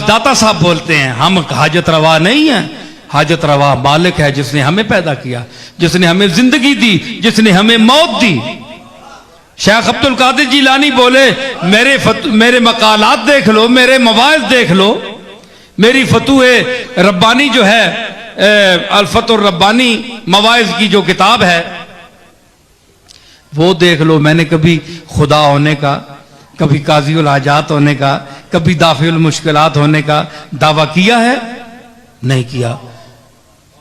दाता साहब बोलते हैं हम हाजत रवा नहीं है, हाजत रवा मालिक है जिसने हमें पैदा किया, जिसने हमें जिंदगी दी, जिसने हमें मौत दी। शेख अब्दुल कादिर जिलानी बोले मेरे मकालात देख लो, मेरे मवाइज देख लो, मेरी फतूए रब्बानी जो है अल्फतुर रब्बानी मवाइज की जो किताब है वो देख लो। मैंने कभी खुदा होने का, कभी काज़ीउल हाजात होने का, कभी दाफिउल मुश्किलात होने का दावा किया है? नहीं किया।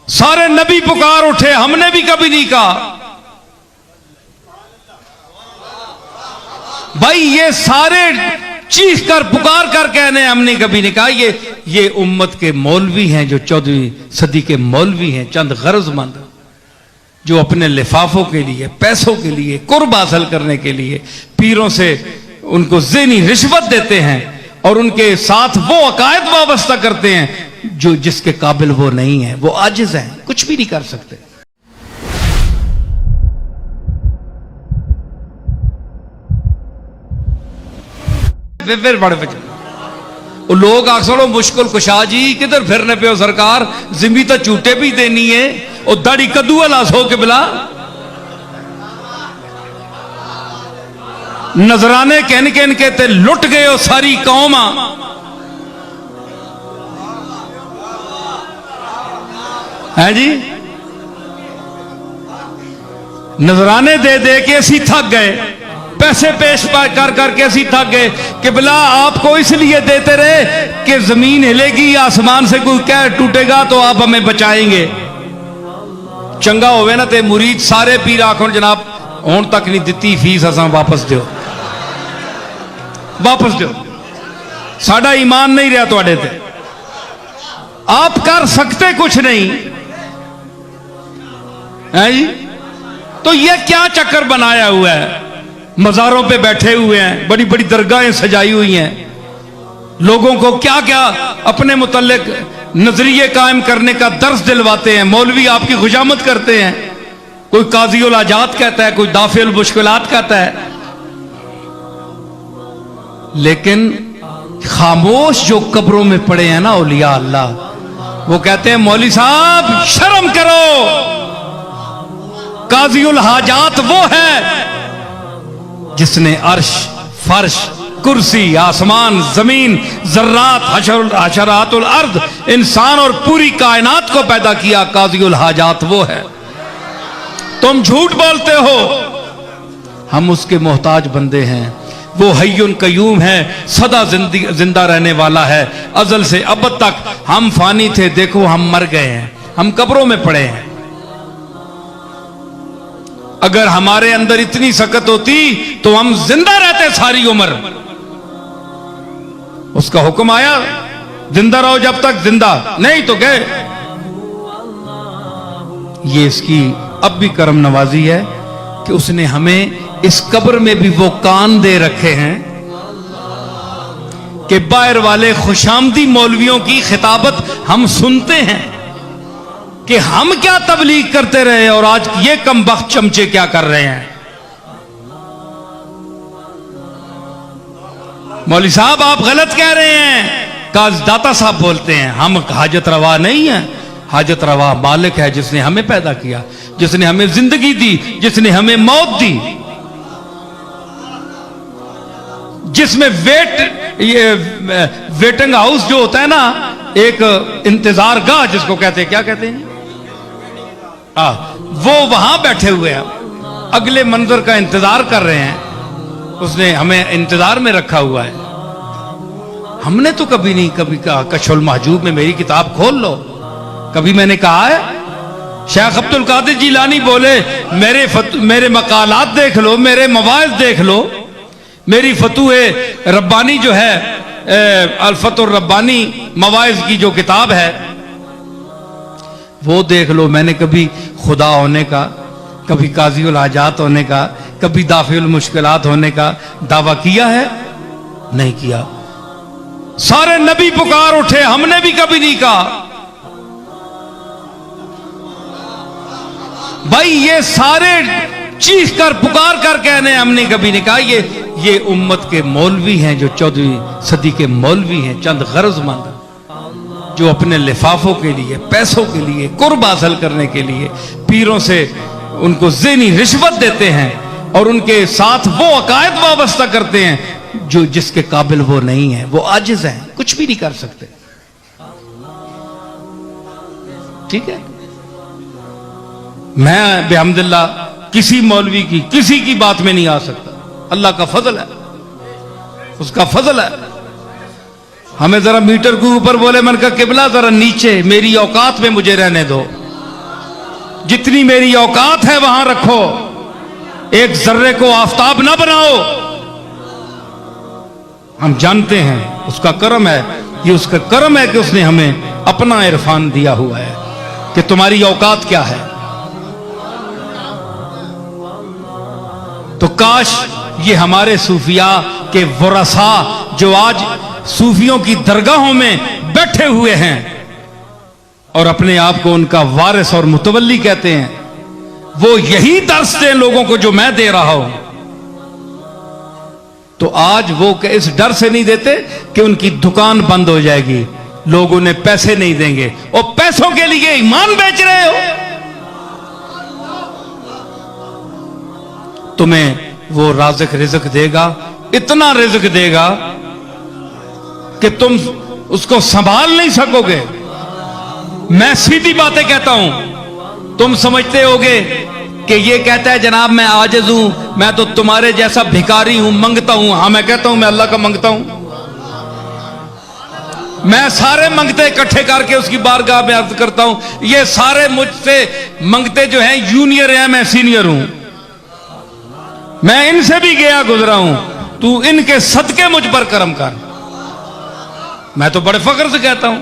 सारे नबी पुकार उठे, हमने भी कभी नहीं कहा। भाई ये सारे चीख कर पुकार कर कहने हमने कभी नहीं कहा। ये उम्मत के मौलवी हैं जो 14वीं सदी के मौलवी हैं, चंद गरजमंद जो अपने लिफाफों के लिए, पैसों के लिए, कुर्ब हासिल करने के लिए पीरों से उनको ज़ेनी रिश्वत देते हैं और उनके साथ वो अकायद वाबस्ता करते हैं जो जिसके काबिल वो नहीं है, वो आजिज हैं, कुछ भी नहीं कर सकते। फिर बड़े बच्चे लोग अक्सर मुश्किल कुशा जी किधर फिरने पे हो सरकार, जिम्मी तो झूठे भी देनी है और दाढ़ी कद्दू लाश हो के बिला नजराने कहन कहन के ते लुट गए हो सारी कौम। है जी, नजराने दे दे के असी थक गए, पैसे पेश कर करके असी थक गए कि बिला आपको इसलिए देते रहे कि जमीन हिलेगी, आसमान से कोई कह टूटेगा तो आप हमें बचाएंगे। चंगा होवे ना ते मुरीद सारे पीर आखो जनाब हुण तक नहीं दिती फीस, असां वापस दो, वापस दो, साडा ईमान नहीं रहा तुहाडे ते, आप कर सकते कुछ नहीं है जी। तो ये क्या चक्कर बनाया हुआ है, मज़ारों पे बैठे हुए हैं, बड़ी बड़ी दरगाहें सजाई हुई हैं, लोगों को क्या क्या अपने मुतल्लिक नजरिए कायम करने का दर्स दिलवाते हैं। मौलवी आपकी खुशामद करते हैं, कोई काज़ीउल हाजात कहता है, कोई दाफिउल मुश्किलात कहता है, लेकिन खामोश जो कब्रों में पड़े हैं ना औलिया अल्लाह, वो कहते हैं मौली साहब शर्म करो, काज़ीउल हाजात वो है जिसने अर्श, फर्श, कुर्सी, आसमान, जमीन, जर्रात, हशरातुल अर्द, इंसान और पूरी कायनात को पैदा किया। काज़ीउल हाजात वो है। तुम झूठ बोलते हो, हम उसके मोहताज बंदे हैं। वो हय्युन कय्यूम है, सदा जिंदा रहने वाला है, अजल से अब तक। हम फानी थे, देखो हम मर गए हैं, हम कब्रों में पड़े हैं। अगर हमारे अंदर इतनी सकत होती तो हम जिंदा रहते सारी उम्र। उसका हुक्म आया जिंदा रहो जब तक, जिंदा नहीं तो गए। ये इसकी अब भी करम नवाजी है कि उसने हमें इस कब्र में भी वो कान दे रखे हैं कि बाहर वाले खुशामदी मौलवियों की खिताबत हम सुनते हैं कि हम क्या तबलीग करते रहे और आज ये कमबख्त चमचे क्या कर रहे हैं। मौली साहब आप गलत कह रहे हैं। दाता साहब बोलते हैं हम हाजत रवा नहीं है, हाजत रवा मालिक है जिसने हमें पैदा किया, जिसने हमें जिंदगी दी, जिसने हमें मौत दी, जिसमें वेटिंग हाउस जो होता है ना, एक इंतजार गाह जिसको कहते हैं, क्या कहते हैं, वो वहां बैठे हुए हैं, अगले मंजर का इंतजार कर रहे हैं। उसने हमें इंतजार में रखा हुआ है। हमने तो कभी नहीं कभी कहा कशफुल महजूब में मेरी किताब खोल लो, कभी मैंने कहा है? शेख अब्दुल कादिर जिलानी बोले मेरे मकालात देख लो, मेरे मवाइज देख लो, मेरी फतूए रब्बानी जो है अल्फतुर रब्बानी मवाइज की जो किताब है वो देख लो। मैंने कभी खुदा होने का, कभी काज़ीउल हाजात होने का, कभी दाफिउल मुश्किलात होने का दावा किया है? नहीं किया। सारे नबी पुकार उठे, हमने भी कभी नहीं कहा। भाई ये सारे चीख कर पुकार कर कहने हमने कभी नहीं कहा। ये उम्मत के मौलवी हैं, जो 14वीं सदी के मौलवी हैं, चंद गरजमंद जो अपने लिफाफों के लिए, पैसों के लिए, कुर्ब हासिल करने के लिए पीरों से उनको ज़हनी रिश्वत देते हैं और उनके साथ वो अकायद वाबस्ता करते हैं जो जिसके काबिल वो नहीं है, वो आजिज हैं, कुछ भी नहीं कर सकते। ठीक है, मैं बेहमदुल्लाह किसी मौलवी की किसी की बात में नहीं आ सकता। अल्लाह का फजल है, उसका फजल है। हमें जरा मीटर के ऊपर बोले, मन का किबला जरा नीचे मेरी औकात में मुझे रहने दो, जितनी मेरी औकात है वहां रखो, एक जर्रे को आफताब ना बनाओ। हम जानते हैं उसका करम है, ये उसका करम है कि उसने हमें अपना इरफान दिया हुआ है कि तुम्हारी औकात क्या है। तो काश ये हमारे सूफिया के वरसा जो आज सूफियों की दरगाहों में बैठे हुए हैं और अपने आप को उनका वारिस और मुतवल्ली कहते हैं, वो यही दर्स दें लोगों को जो मैं दे रहा हूं। तो आज वो इस डर से नहीं देते कि उनकी दुकान बंद हो जाएगी, लोग उन्हें पैसे नहीं देंगे, और पैसों के लिए ईमान बेच रहे हो। तुम्हें वो राज़िक रिज़्क देगा, इतना रिज़्क देगा कि तुम उसको संभाल नहीं सकोगे। मैं सीधी बातें कहता हूं, तुम समझते होगे कि ये कहता है जनाब मैं आजिज हूं, मैं तो तुम्हारे जैसा भिखारी हूं, मंगता हूं। हाँ, मैं कहता हूं मैं अल्लाह का मंगता हूं। मैं सारे मंगते इकट्ठे करके उसकी बारगाह में अर्ज करता हूं, ये सारे मुझसे मंगते जो हैं जूनियर हैं, मैं सीनियर हूं, मैं इनसे भी गया गुजरा हूं, तू इनके सदके मुझ पर करम कर। मैं तो बड़े फख्र से कहता हूं,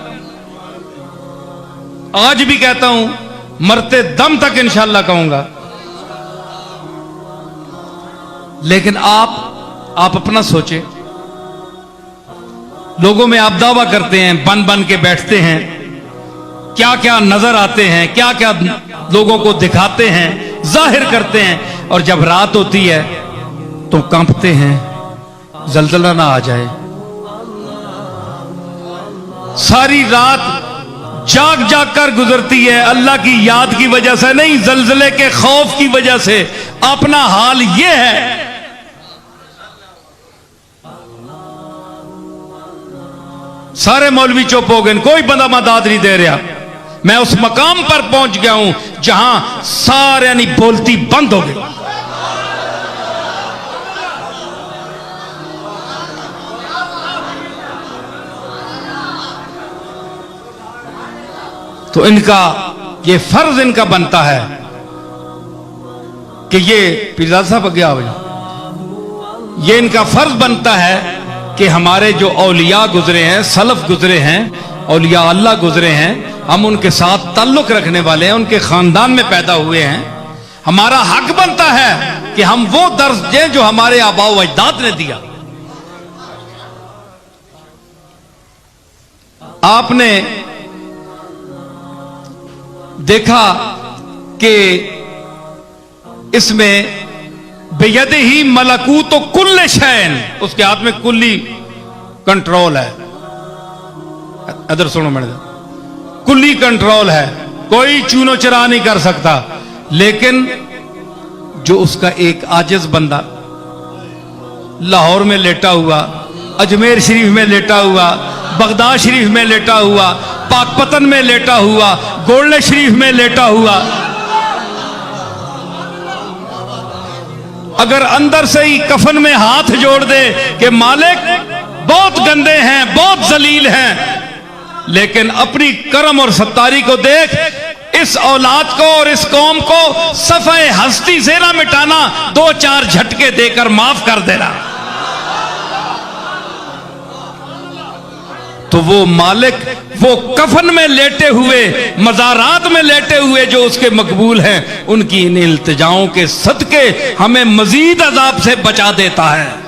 आज भी कहता हूं, मरते दम तक इंशाअल्लाह कहूंगा। लेकिन आप अपना सोचे, लोगों में आप दावा करते हैं, बन बन के बैठते हैं, क्या क्या नजर आते हैं, क्या क्या लोगों को दिखाते हैं, जाहिर करते हैं, और जब रात होती है तो कांपते हैं, जलजला ना आ जाए। सारी रात जाग जाग कर गुजरती है, अल्लाह की याद की वजह से नहीं, जलजले के खौफ की वजह से। अपना हाल यह है। सारे मौलवी चुप हो गए, कोई बंदा मदद नहीं दे रहा। मैं उस मकाम पर पहुंच गया हूं जहां सारे यानी बोलती बंद हो गई। तो इनका ये फर्ज इनका बनता है कि ये पीरजादा साहब आगे आओ, ये इनका फर्ज बनता है कि हमारे जो औलिया गुजरे हैं, सलफ गुजरे हैं, औलिया अल्लाह गुजरे हैं, हम उनके साथ ताल्लुक रखने वाले हैं, उनके खानदान में पैदा हुए हैं। हमारा हक बनता है कि हम वो दर्स दें जो हमारे आबा व अजदाद ने दिया। आपने देखा कि इसमें बेयदे ही मलकूत कुल्ले शैन, उसके हाथ में कुल्ली कंट्रोल है। इधर सुनो मैंने, कुल्ली कंट्रोल है, कोई चूनो चरा नहीं कर सकता। लेकिन जो उसका एक आजिज बंदा लाहौर में लेटा हुआ, अजमेर शरीफ में लेटा हुआ, बगदाद शरीफ में लेटा हुआ, पाकपतन में लेटा हुआ, गोल्डन शरीफ में लेटा हुआ, अगर अंदर से ही कफन में हाथ जोड़ दे कि मालिक बहुत गंदे हैं, बहुत जलील हैं, लेकिन अपनी करम और सत्तारी को देख, इस औलाद को और इस कौम को सफ़े हस्ती से ना मिटाना, 2-4 झटके देकर माफ कर देना, तो वो मालिक वो कफन में लेटे हुए, मज़ारात में लेटे हुए जो उसके मकबूल हैं, उनकी इन इल्तिजाओं के सदके हमें मजीद अजाब से बचा देता है।